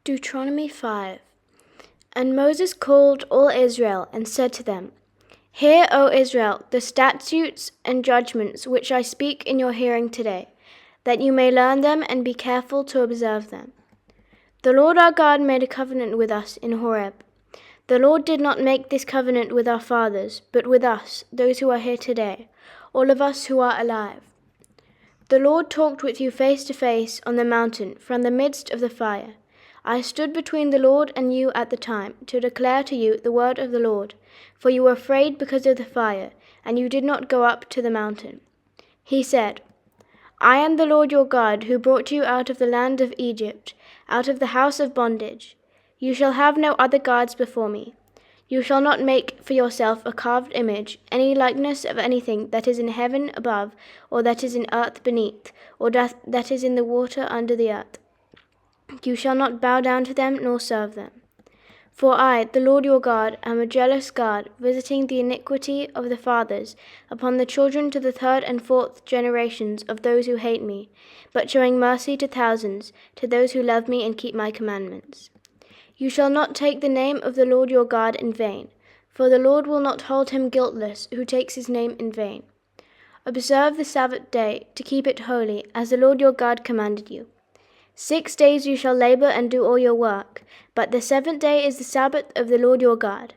Deuteronomy 5. And Moses called all Israel and said to them, Hear, O Israel, the statutes and judgments which I speak in your hearing today, that you may learn them and be careful to observe them. The Lord our God made a covenant with us in Horeb. The Lord did not make this covenant with our fathers, but with us, those who are here today, all of us who are alive. The Lord talked with you face to face on the mountain from the midst of the fire. I stood between the Lord and you at the time, to declare to you the word of the Lord, for you were afraid because of the fire, and you did not go up to the mountain. He said, I am the Lord your God, who brought you out of the land of Egypt, out of the house of bondage. You shall have no other gods before me. You shall not make for yourself a carved image, any likeness of anything that is in heaven above, or that is in earth beneath, or that is in the water under the earth. You shall not bow down to them nor serve them. For I, the Lord your God, am a jealous God, visiting the iniquity of the fathers upon the children to the third and fourth generations of those who hate me, but showing mercy to thousands, to those who love me and keep my commandments. You shall not take the name of the Lord your God in vain, for the Lord will not hold him guiltless who takes his name in vain. Observe the Sabbath day, to keep it holy, as the Lord your God commanded you. 6 days you shall labor and do all your work, but the seventh day is the Sabbath of the Lord your God.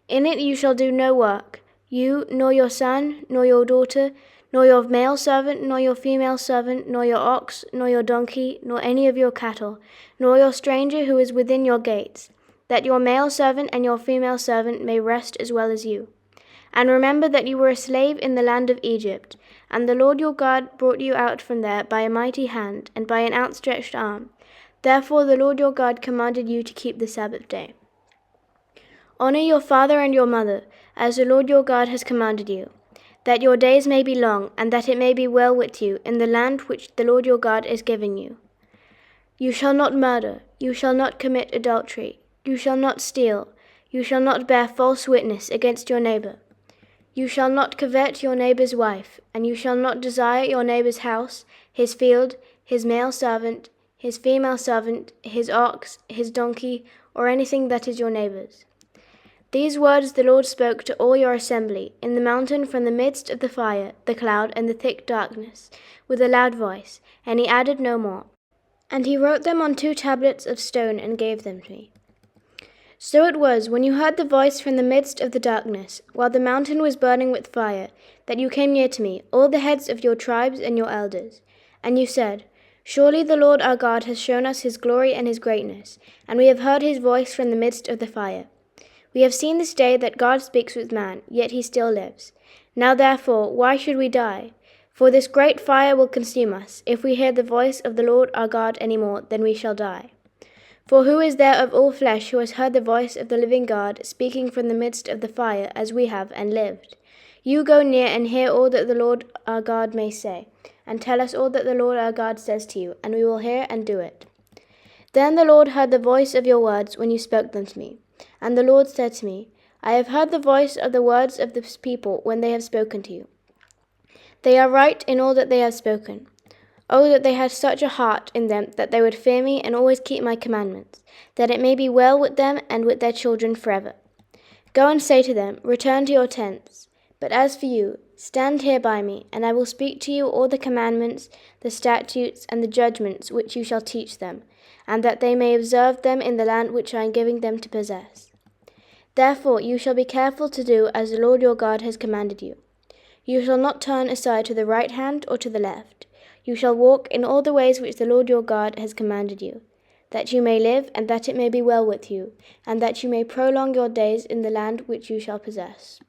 In it you shall do no work, you, nor your son, nor your daughter, nor your male servant, nor your female servant, nor your ox, nor your donkey, nor any of your cattle, nor your stranger who is within your gates, that your male servant and your female servant may rest as well as you. And remember that you were a slave in the land of Egypt, and the Lord your God brought you out from there by a mighty hand and by an outstretched arm. Therefore the Lord your God commanded you to keep the Sabbath day. Honor your father and your mother, as the Lord your God has commanded you, that your days may be long, and that it may be well with you in the land which the Lord your God is giving you. You shall not murder, you shall not commit adultery, you shall not steal, you shall not bear false witness against your neighbor. You shall not covet your neighbor's wife, and you shall not desire your neighbor's house, his field, his male servant, his female servant, his ox, his donkey, or anything that is your neighbor's. These words the Lord spoke to all your assembly in the mountain from the midst of the fire, the cloud, and the thick darkness, with a loud voice, and he added no more. And he wrote them on 2 tablets of stone and gave them to me. So it was, when you heard the voice from the midst of the darkness, while the mountain was burning with fire, that you came near to me, all the heads of your tribes and your elders. And you said, Surely the Lord our God has shown us his glory and his greatness, and we have heard his voice from the midst of the fire. We have seen this day that God speaks with man, yet he still lives. Now therefore, why should we die? For this great fire will consume us. If we hear the voice of the Lord our God any more, then we shall die. For who is there of all flesh who has heard the voice of the living God speaking from the midst of the fire, as we have, and lived? You go near and hear all that the Lord our God may say, and tell us all that the Lord our God says to you, and we will hear and do it. Then the Lord heard the voice of your words when you spoke them to me. And the Lord said to me, I have heard the voice of the words of this people when they have spoken to you. They are right in all that they have spoken. Oh, that they had such a heart in them that they would fear me and always keep my commandments, that it may be well with them and with their children forever. Go and say to them, Return to your tents. But as for you, stand here by me, and I will speak to you all the commandments, the statutes, and the judgments which you shall teach them, and that they may observe them in the land which I am giving them to possess. Therefore you shall be careful to do as the Lord your God has commanded you. You shall not turn aside to the right hand or to the left. You shall walk in all the ways which the Lord your God has commanded you, that you may live, and that it may be well with you, and that you may prolong your days in the land which you shall possess.